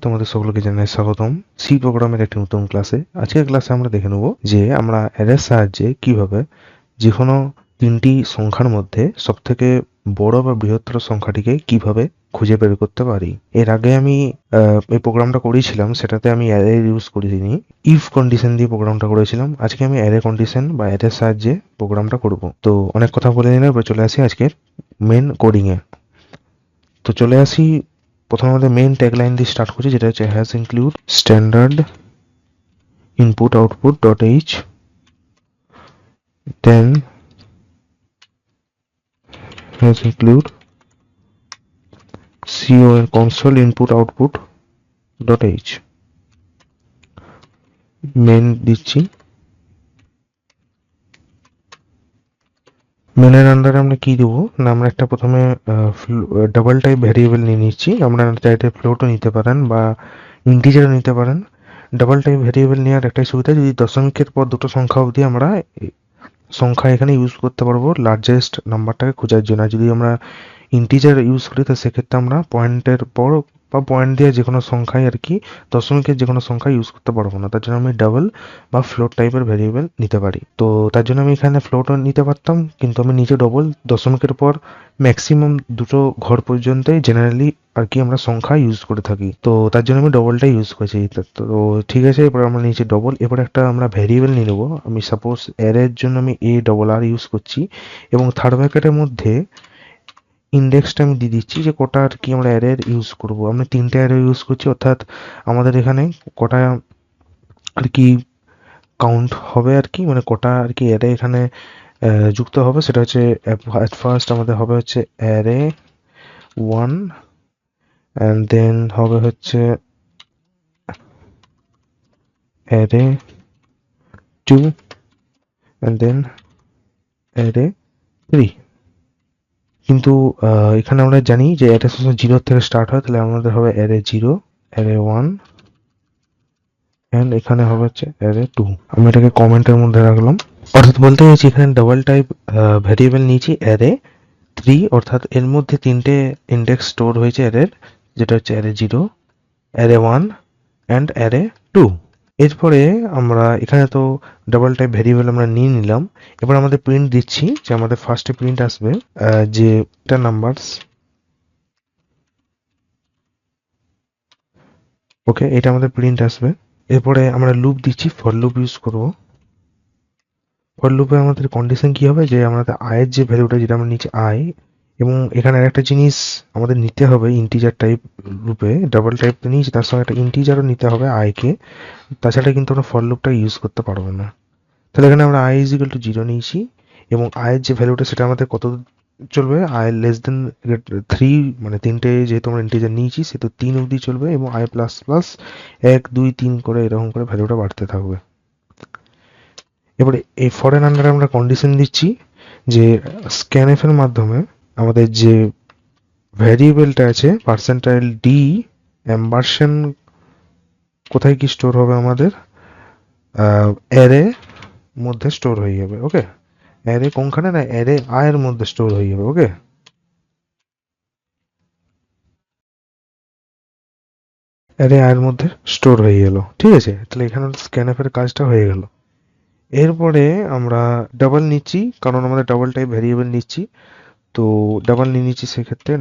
তোমাদের সকলকে জানাই স্বাগতম সি প্রোগ্রামের একটি নতুন ক্লাসে। আজকের ক্লাসে আমরা দেখে নেব যে আমরা অ্যারের সাহায্যে কিভাবে যে কোনো তিনটি সংখ্যার মধ্যে সবথেকে বড় বা বৃহত্তর সংখ্যাটিকে কিভাবে খুঁজে বের করতে পারি। এর আগে আমি এই প্রোগ্রামটা করেছিলাম, সেটাতে আমি অ্যারে ইউজ করিনি, ইফ কন্ডিশন দিয়ে প্রোগ্রামটা করেছিলাম। আজকে আমি অ্যারে কন্ডিশন বা অ্যারের সাহায্যে প্রোগ্রামটা করব। তো অনেক কথা বলে নিলাম, এবার চলে আসি আজকের মেন কোডিংয়ে। তো চলে আসি, প্রথমে আমাদের মেইন ট্যাগলাইন দিয়ে স্টার্ট করছি, যেটা হচ্ছে hash include standard input output dot H, then hash include con console input output dot h। Main দিচ্ছি, মেনের আন্ডারে আমরা কি দেবো না, আমরা একটা প্রথমে ডাবল টাইপ ভ্যারিয়েবল নিয়ে নিচ্ছি। আমরা চাইলে ফ্লোটও নিতে পারেন বা ইন্টিজারও নিতে পারেন। ডাবল টাইপ ভ্যারিয়েবল নেওয়ার একটাই সুবিধা, যদি দশমিকের পর দুটো সংখ্যা অবধি আমরা সংখ্যা এখানে ইউজ করতে পারবো লার্জেস্ট নাম্বারটাকে খোঁজার জন্য। যদি আমরা ইন্টিজার ইউজ করি তো সেক্ষেত্রে আমরা পয়েন্টের পর বা পয়েন্ট দিয়ে যে কোনো সংখ্যায় আর কি, দশমিকের যে কোনো সংখ্যা ইউজ করতে পারবো না। তার জন্য আমি ডাবল বা ফ্লোট টাইপের ভ্যারিয়েবল নিতে পারি। তো তার জন্য আমি এখানে ফ্লোটও নিতে পারতাম, কিন্তু আমি নিচে ডবল, দশমিকের পর ম্যাক্সিমাম দুটো ঘর পর্যন্তই জেনারেলি আর কি আমরা সংখ্যা ইউজ করে থাকি। তো তার জন্য আমি ডবলটা ইউজ করেছি। তো ঠিক আছে, এবার আমরা নিচে ডবল, এবার একটা আমরা ভ্যারিয়েবল নিয়ে নেবো। আমি সাপোজ অ্যারের জন্য আমি a ইউজ করছি, এবং থার্ড ব্র্যাকেটের মধ্যে ইন্ডেক্সটা আমি দিয়ে দিচ্ছি যে কটা আর কি আমরা অ্যারের ইউজ করব। আমরা তিনটে অ্যারে ইউজ করছি, অর্থাৎ আমাদের এখানে কটা আর কি কাউন্ট হবে আর কি, মানে কটা আর কি অ্যারে এখানে যুক্ত হবে। সেটা হচ্ছে অ্যাট ফার্স্ট আমাদের হবে হচ্ছে অ্যারে 1, অ্যান্ড দেন হবে হচ্ছে অ্যারে 2, অ্যান্ড দেন অ্যারে 3। কিন্তু এখানে আমরা জানি যে অ্যারে জিরো থেকে স্টার্ট হয়, তাহলে আমাদের হবে অ্যারে 0, অ্যারে 1, এন্ড এখানে হবে হচ্ছে অ্যারে 2। আমি এটাকে কমেন্টের মধ্যে রাখলাম। অর্থাৎ বলতে চাইছি এখানে ডাবল টাইপ ভ্যারিয়েবল নিয়েছি অ্যারে 3, অর্থাৎ এর মধ্যে তিনটে ইন্ডেক্স স্টোর হয়েছে অ্যারের, যেটা হচ্ছে অ্যারে 0, অ্যারে 1 অ্যান্ড অ্যারে 2। এরপরে আমরা এখানে তো ডাবল টাইপ ভ্যারিয়েবল আমরা নিয়ে নিলাম। এবার আমাদের প্রিন্ট দিচ্ছি, যে আমাদের ফার্স্টে প্রিন্ট আসবে যে এটা নাম্বারস। ওকে, এটা আমাদের প্রিন্ট আসবে। এরপরে আমরা লুপ দিচ্ছি, ফর লুপ ইউজ করব। ফর লুপে আমাদের কন্ডিশন কি হবে, যে আমাদের আয়ের যে ভ্যালুটা, যেটা আমরা নিচে আই, এবং এখানে আরেকটা জিনিস আমাদের নিতে হবে ইন্টিজার টাইপ লুপে, ডাবল টাইপ তো নিয়েছি, তার সঙ্গে একটা ইন্টিজারও নিতে হবে আইকে, তাছাড়া কিন্তু আমরা ফর লুপটা ইউজ করতে পারবো না। তাহলে এখানে আমরা আই ইজ ইকুয়াল টু 0 নিয়েছি, এবং আয়ের যে ভ্যালুটা সেটা আমাদের কত চলবে, আই লেস দেন 3, মানে তিনটে যেহেতু আমরা ইন্টিজার নিয়েছি সেহেতু 3 অবধি চলবে, এবং আই প্লাস প্লাস 1 2 3 করে এরকম করে ভ্যালুটা বাড়তে থাকবে। এবারে এই ফরেন আন্ডারে আমরা কন্ডিশন দিচ্ছি যে স্ক্যানএফ এর মাধ্যমে আমাদের যে ভ্যারিয়েবলটা আছে পার্সেন্টাইল ডি এম্বারশন কোথায় কি স্টোর হবে, আমাদের অ্যারে মধ্যে স্টোর হয়ে যাবে। ওকে, অ্যারে কোনখানে না, অ্যারে আয়ের মধ্যে স্টোর হয়ে যাবে। ওকে, অ্যারে আয়ের মধ্যে স্টোর হয়ে গেল। ঠিক আছে, তাহলে এখানে স্ক্যানএফ এর কাজটা হয়ে গেল। এরপরে আমরা ডাবল নিচ্ছি, কারণ আমাদের ডাবল টাইপ ভ্যারিয়েবল নিচ্ছি। তো ডাবল নিয়ে নিচ্ছি, সেক্ষেত্রে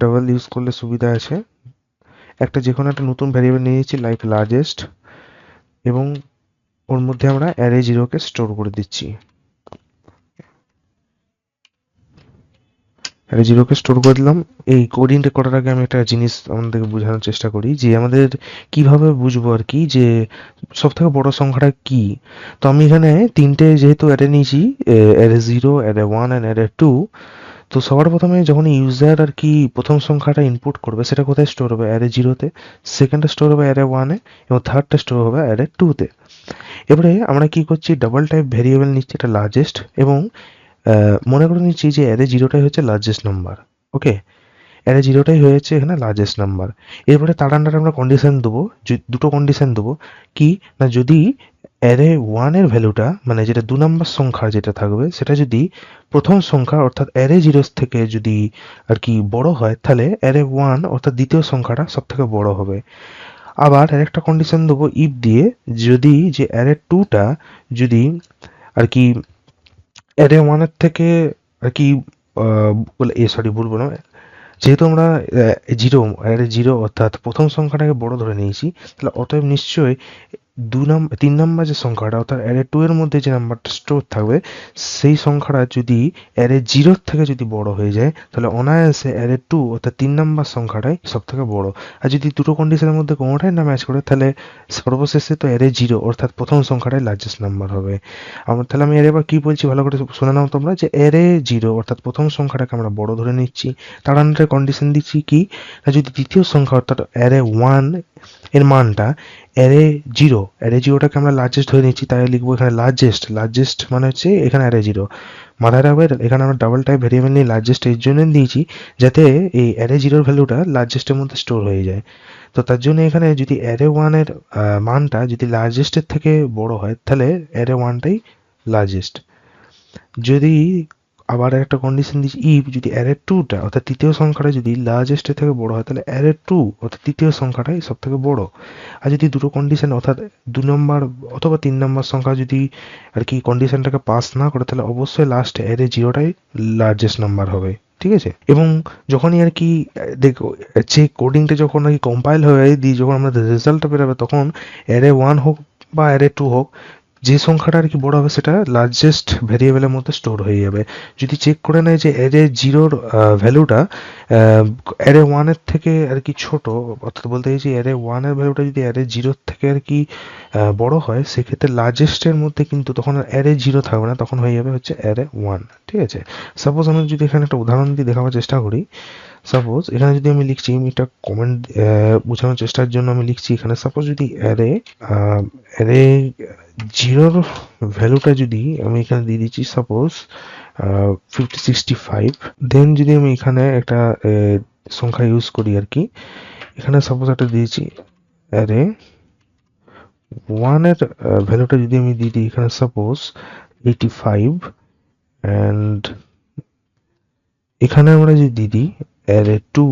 ডাবল ইউজ করলে সুবিধা আছে। একটা যে কোনো একটা নতুন ভ্যারিয়েবল নিয়ে নিচ্ছি, লাইক লার্জেস্ট, এবং ওর মধ্যে আমরা অ্যারে 0কে স্টোর করে দিচ্ছি। অ্যারে 0কে স্টোর করে দিলাম। এই কোডিংটা করার আগে আমি একটা জিনিস আমাদেরকে বোঝানোর চেষ্টা করি, যে আমাদের কিভাবে বুঝবো আর কি যে সব থেকে বড় সংখ্যাটা কি। তো আমি এখানে তিনটে যেহেতু অ্যারে নিয়েছি, অ্যারে 0, অ্যারে 1 অ্যান্ড অ্যারে 2। তো সবার প্রথমে যখন ইউজার আর কি প্রথম সংখ্যাটা ইনপুট করবে, সেটা কোথায় স্টোর হবে, অ্যারে 0তে, সেকেন্ডটা স্টোর হবে অ্যারে 1-এ, এবং থার্ডটা স্টোর হবে অ্যারে 2-তে। এবারে আমরা কি করছি, ডাবল টাইপ ভেরিয়েবল নিচ্ছি, এটা লার্জেস্ট, এবং মনে করে নিচ্ছি যে অ্যারে 0টাই হচ্ছে লার্জেস্ট নাম্বার। ওকে, অ্যারে জিরোটাই হয়েছে এখানে লার্জেস্ট নাম্বার। এরপরে তার আন্ডারে আমরা কন্ডিশন দেবো, দুটো কন্ডিশন দেবো। কি না, যদি অ্যারে ওয়ানের ভ্যালুটা মানে যেটা 2 নম্বর সংখ্যা যেটা থাকবে সেটা যদি প্রথম সংখ্যা অর্থাৎ অ্যারে জিরোস থেকে যদি আর কি বড় হয়, তাহলে অ্যারে ওয়ান অর্থাৎ দ্বিতীয় সংখ্যাটা সব থেকে বড় হবে। আবার আরেকটা কন্ডিশন দেবো ইফ দিয়ে, যদি যে অ্যারে টুটা যদি আর কি অ্যারে ওয়ানের থেকে আর কি বলবো না, যেহেতু আমরা জিরো অ্যারে জিরো অর্থাৎ প্রথম সংখ্যাটাকে বড় ধরে নিয়েছি, তাহলে অতএব নিশ্চয়ই 3 নাম্বার যে সংখ্যাটা অর্থাৎ অ্যারে টু এর মধ্যে যে নাম্বারটা স্টোর থাকবে সেই সংখ্যাটা যদি অ্যারে জিরোর থেকে যদি বড় হয়ে যায়, তাহলে অনায়াসে অ্যারে টু অর্থাৎ 3 নাম্বার সংখ্যাটাই সব থেকে বড়। আর যদি দুটো কন্ডিশনের মধ্যে কোনোটাই না ম্যাচ করে, তাহলে সর্বশেষে তো অ্যারে জিরো অর্থাৎ প্রথম সংখ্যাটাই লার্জেস্ট নাম্বার হবে। তাহলে আমি এবার কি বলছি ভালো করে শুনে নাও তোমরা, যে অ্যারে জিরো অর্থাৎ প্রথম সংখ্যাটাকে আমরা বড় ধরে নিচ্ছি, তার আন্ডারে কন্ডিশন দিচ্ছি কি না, যদি দ্বিতীয় সংখ্যা অর্থাৎ অ্যারে ওয়ান এর মানটা অ্যারে জিরোটাকে আমরা লার্জেস্ট ধরে নিচ্ছি, তাই লিখবো এখানে লার্জেস্ট মানে হচ্ছে এখানে অ্যারে জিরো। মাথায় রাখবে এখানে আমরা ডাবল টাইপ ভেরিয়েবল নিয়ে লার্জেস্ট এর জন্য দিয়েছি যাতে এই অ্যারে জিরোর ভ্যালুটা লার্জেস্টের মধ্যে স্টোর হয়ে যায়। তো তার জন্য এখানে যদি অ্যারে ওয়ানের মানটা যদি লার্জেস্টের থেকে বড় হয়, তাহলে অ্যারে ওয়ানটাই লার্জেস্ট। যদি আবার একটা কন্ডিশন দিচ্ছি ইফ যদি অ্যারে টুটা অর্থাৎ তৃতীয় সংখ্যাটা যদি লার্জেস্টের থেকে বড় হয়, তাহলে অ্যারে টু অর্থাৎ তৃতীয় সংখ্যাটাই সব থেকে বড়। আর যদি দুটো কন্ডিশন অর্থাৎ 2 নম্বর অথবা 3 নম্বর সংখ্যা যদি আর কি কন্ডিশনটাকে পাস না করে, তাহলে অবশ্যই লাস্টে অ্যারে জিরোটাই লার্জেস্ট নাম্বার হবে। ঠিক আছে? এবং যখনই আর কি দেখো যে কোডিংটা যখন আর কি কম্পাইল হয়ে দিয়ে যখন আমাদের রেজাল্টটা বেরোবে, তখন অ্যারে ওয়ান হোক বা অ্যারে টু হোক, যে সংখ্যাটা আর কি বড় হবে সেটা লার্জেস্ট ভেরিয়েবলের মধ্যে স্টোর হয়ে যাবে। যদি চেক করে নেয় যে অ্যারে জিরোর ভ্যালুটা অ্যারে ওয়ানের থেকে আর কি ছোট, অর্থাৎ বলতে চাইছি অ্যারে ওয়ানের ভ্যালুটা যদি অ্যারে জিরোর থেকে আর কি বড় হয়, সেক্ষেত্রে লার্জেস্টের মধ্যে কিন্তু তখন আর অ্যারে জিরো থাকবে না, তখন হয়ে যাবে হচ্ছে অ্যারে ওয়ান। ঠিক আছে? সাপোজ আমি যদি এখানে একটা উদাহরণ দিয়ে দেখাবার চেষ্টা করি, সাপোজ এখানে যদি আমি লিখছি, আমি এটা কমেন্ট বোঝানোর চেষ্টার জন্য আমি লিখছি এখানে, সাপোজ যদি অ্যারে জিরোর ভ্যালুটা যদি আমি এখানে দিয়ে দিচ্ছি সাপোজ 5065, দেন যদি আমি এখানে একটা সংখ্যা ইউজ করি আর কি, এখানে সাপোজ একটা দিয়েছি অ্যারে ওয়ানের ভ্যালুটা যদি আমি দিয়ে দিই এখানে সাপোজ 85, অ্যান্ড এখানে আমরা যদি দিয়ে দিই অ্যারে টু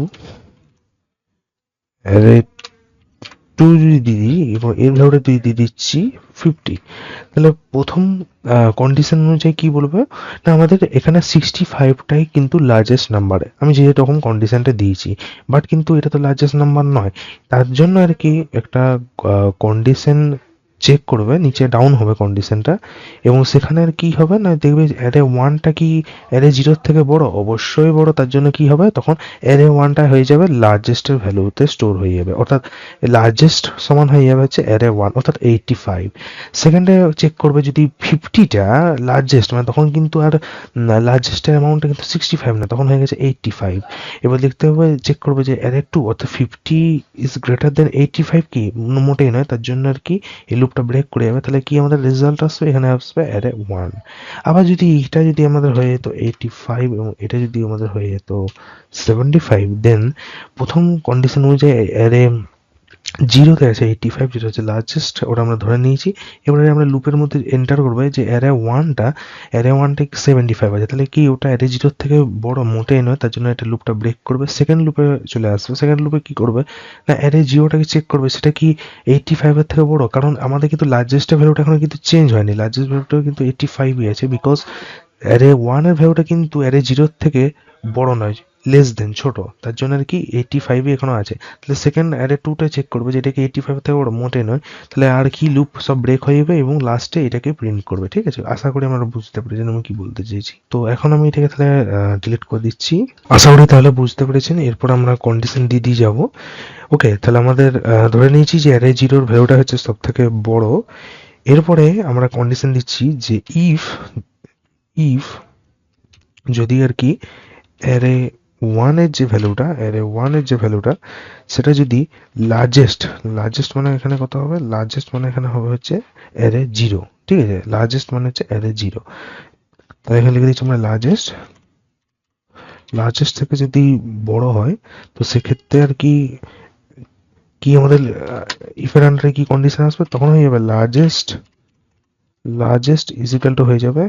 যদি দিই এবং এর ভ্যালুটা দিয়ে দিচ্ছি 50, তাহলে প্রথম কন্ডিশন অনুযায়ী কি বলবে না, আমাদের এখানে 65টাই কিন্তু লার্জেস্ট নাম্বারে আমি যে রকম কন্ডিশনটা দিয়েছি, বাট কিন্তু এটা তো লার্জেস্ট নাম্বার নয়। তার জন্য আর কি একটা কন্ডিশন চেক করবে, নিচে ডাউন হবে কন্ডিশনটা, এবং সেখানে আর কি হবে না, দেখবে অ্যারে ওয়ানটা কি অ্যারে জিরোর থেকে বড়, অবশ্যই বড়। তার জন্য কি হবে, তখন অ্যারে ওয়ানটা হয়ে যাবে লার্জেস্টের ভ্যালুতে স্টোর হয়ে যাবে, অর্থাৎ লার্জেস্ট সমান হয়ে যাবে হচ্ছে অ্যারে ওয়ান অর্থাৎ 85। সেকেন্ডে চেক করবে যদি 50টা লার্জেস্ট, মানে তখন কিন্তু আর লার্জেস্টের অ্যামাউন্টটা কিন্তু 65 না, তখন হয়ে গেছে 85। এবার দেখতে হবে, চেক করবে যে অ্যারে টু অর্থাৎ 50 ইজ গ্রেটার দেন 85 কি, মোটেই নয়। তার জন্য আর কি এই লুপটা ব্রেক করে যাবে, তাহলে কি আমাদের রেজাল্ট আসবে, এখানে আসবে অ্যারে ওয়ান। আবার যদি এটা যদি আমাদের হয়ে যেত 85 এবং এটা যদি আমাদের হয়ে যেত 75, দেন প্রথম কন্ডিশন অনুযায়ী অ্যারে জিরোতে আছে 85, যেটা হচ্ছে লার্জেস্ট, ওটা আমরা ধরে নিয়েছি। এবারে আমরা লুপের মধ্যে এন্টার করবো যে অ্যারে ওয়ানটা 75 আছে, তাহলে কি ওটা অ্যারে জিরোর থেকে বড়, মোটেই নয়। তার জন্য এটা লুপটা ব্রেক করবে, সেকেন্ড লুপে চলে আসবে। সেকেন্ড লুপে কি করবে না, অ্যারে জিরোটাকে চেক করবে সেটা কি 85-এর থেকে বড়, কারণ আমাদের কিন্তু লার্জেস্টের ভ্যালুটা এখনো কিন্তু চেঞ্জ হয়নি, লার্জেস্ট ভ্যালুটা কিন্তু 85ই আছে, বিকজ অ্যারে ওয়ানের ভ্যালুটা কিন্তু অ্যারে জিরোর থেকে বড় নয়, লেস দেন, ছোট। তার জন্য আর কি 85ই এখনো আছে। তাহলে সেকেন্ড অ্যারে টুটা চেক করবে যে এটাকে 85 থেকে বড়, মোটে নয়। তাহলে আর কি লুপ সব ব্রেক হয়ে যাবে এবং লাস্টে এটাকে প্রিন্ট করবে। ঠিক আছে? আশা করি আমরা বুঝতে পেরেছেন আমি কি বলতে চেয়েছি। তো এখন আমি এটাকে তাহলে ডিলিট করে দিচ্ছি। আশা করি তাহলে বুঝতে পেরেছেন। এরপর আমরা কন্ডিশন দিয়ে যাব। ওকে, তাহলে আমাদের ধরে নিয়েছি যে অ্যারে জিরোর ভ্যালুটা হচ্ছে সব থেকে বড়। এরপরে আমরা কন্ডিশন দিচ্ছি যে ইফ যদি আর কি অ্যারে ওয়ানের যে ভ্যালুটা সেটা যদি লার্জেস্ট মানে এখানে কত হবে, লার্জেস্ট মানে এখানে হবে হচ্ছে অ্যারে জিরো। ঠিক আছে? লার্জেস্ট মানে হচ্ছে অ্যারে জিরো। তাহলে এখানে লিখে দিচ্ছি আমরা লার্জেস্ট থেকে যদি বড় হয় তো সেক্ষেত্রে আর কি কি আমাদের ইফের আন্ডারে কি কন্ডিশন আসবে, তখন হয়ে যাবে লার্জেস্ট ইজ ইকুয়াল টু হয়ে যাবে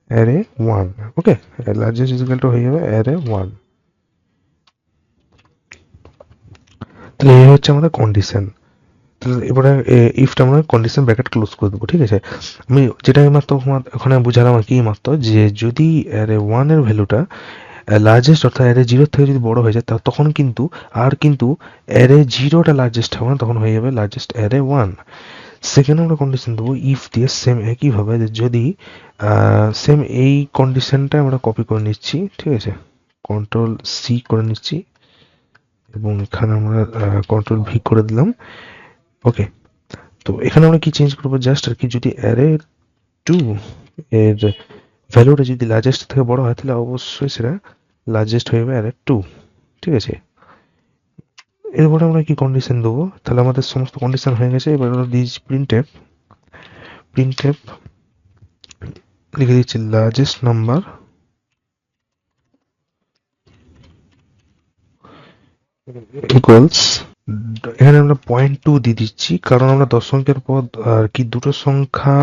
array 1। Okay, largest is equal to হয়ে যাবে অ্যারে 1। তাহলে এই হচ্ছে আমাদের কন্ডিশন। তাহলে এবারে ইফটা আমরা কন্ডিশন ব্র্যাকেট ক্লোজ করে দেবো। ঠিক আছে, আমি যেটা মাত্র ওখানে বুঝালাম আর কি মাত্র, যে যদি অ্যারে 1 এর ভ্যালুটা লার্জেস্ট অর্থাৎ অ্যারে 0 থেকে যদি বড় হয়ে যায় তখন কিন্তু অ্যারে 0টা লার্জেস্ট হবে না, তখন হয়ে যাবে লার্জেস্ট অ্যারে 1। সেকেন্ড আমরা কন্ডিশন দেবো ইফ দিয়ে, সেম একইভাবে যদি সেম এই কন্ডিশনটা আমরা কপি করে নিচ্ছি। ঠিক আছে, কন্ট্রোল সি করে নিচ্ছি এবং এখানে আমরা কন্ট্রোল ভি করে দিলাম। ওকে, তো এখানে আমরা কি চেঞ্জ করবো, জাস্ট আর কি যদি অ্যারে 2 এর ভ্যালুটা যদি লার্জেস্ট থেকে বড় হয় তাহলে অবশ্যই সেটা লার্জেস্ট হয়ে যাবে অ্যারে 2। ঠিক আছে, এরপরে আমরা কি কন্ডিশন দেবো, তাহলে আমাদের সমস্ত কন্ডিশন হয়ে গেছে। এবার আমরা দিয়েছি প্রিন্টএফ লিখে দিচ্ছি লার্জেস্ট নাম্বার ইকুয়ালস, এখানে আমরা 0.2 দিয়ে দিচ্ছি কারণ আমরা দশমিকের পর আর কি দুটো সংখ্যা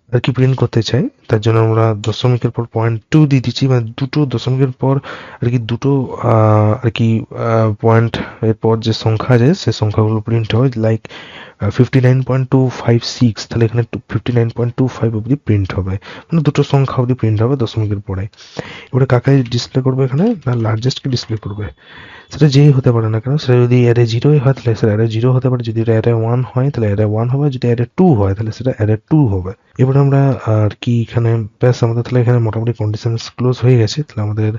আর কি প্রিন্ট করতে চাই, তার জন্য আমরা দশমিকের পর 0.2 দিয়ে দিচ্ছি, মানে দুটো দশমিকের পর আর কি দুটো আর কি পয়েন্ট এর পর যে সংখ্যা আছে সে সংখ্যাগুলো প্রিন্ট হয়, লাইক 59.256, তাহলে এখানে 59.25 অবধি প্রিন্ট হবে, মানে দুটো সংখ্যা অবধি প্রিন্ট হবে দশমিকের পরে। এবারে কাকে ডিসপ্লে করবে এখানে, না লার্জেস্টকে ডিসপ্লে করবে। সেটা যেই হতে পারে না কেন, সেটা যদি অ্যারে 0 হয় তাহলে সেটা অ্যারে 0 হতে পারে, যদি অ্যারে 1 হয় তাহলে অ্যারে 1 হবে, যদি অ্যারে 2 হয় তাহলে সেটা অ্যারে 2 হবে। এবার আমরা আর কি এখানে ব্যাস আমাদের তাহলে এখানে মোটামুটি কন্ডিশন ক্লোজ হয়ে গেছে। তাহলে আমাদের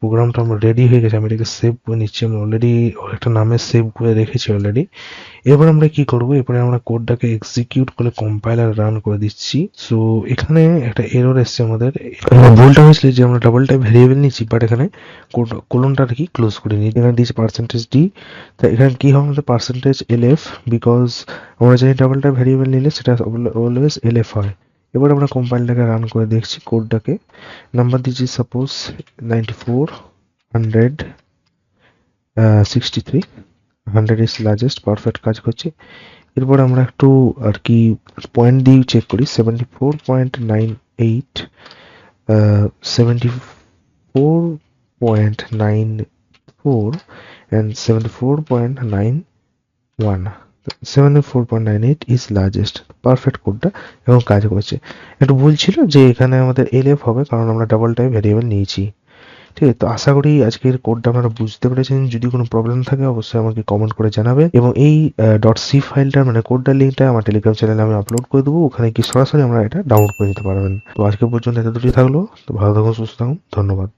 প্রোগ্রামটা আমরা রেডি হয়ে গেছে, আমি এটাকে সেভ করে নিচ্ছি, আমি অলরেডি একটা নামে সেভ করে রেখেছি অলরেডি। এবার আমরা কি করব, এরপরে আমরা কোডটাকে এক্সিকিউট করে কম্পাইলার রান করে দিচ্ছি। সো এখানে একটা এরর এসছে আমাদের, ভুলটা হয়েছিল যে আমরা ডাবল টাইপ ভেরিয়েবল নিচ্ছি, বাট এখানে কোলনটা আর কি ক্লোজ করে নিই, এখানে দিয়েছি %d। তা এখানে কি হবে আমাদের %lf, বিকজ আমরা জানি ডাবল টাইপ ভেরিয়েবল নিলে সেটা অলওয়েজ lf হয়। এবার আমরা কম্পাইলটাকে রান করে দেখছি কোডটাকে, নাম্বার দিচ্ছি সাপোজ 94, 100, 63, 100 ইজ লার্জেস্ট, পারফেক্ট কাজ করছে। এরপর আমরা একটু আর কি পয়েন্ট দিয়ে চেক করি, 74.98, 74.94 and 74.91, 74.98 ইজ লার্জেস্ট, পারফেক্ট কোডটা এবং কাজ করেছে। একটু ভুল ছিল যে এখানে আমাদের এলএফ হবে কারণ আমরা ডাবল টাইপ ভেরিয়েবল নিয়েছি। ঠিক আছে, তো আশা করি আজকের কোডটা আপনারা বুঝতে পেরেছেন। যদি কোনো প্রবলেম থাকে অবশ্যই আমাকে কমেন্ট করে জানাবে, এবং এই .c ফাইলটা মানে কোডটার লিঙ্কটা আমার টেলিগ্রাম চ্যানেলে আমি আপলোড করে দেবো, ওখানে কি সরাসরি আমরা এটা ডাউনলোড করে নিতে পারবেন। তো আজকে পর্যন্ত এত দুটোই থাকলো, তো ভালো থাকুন, সুস্থ থাকুন, ধন্যবাদ।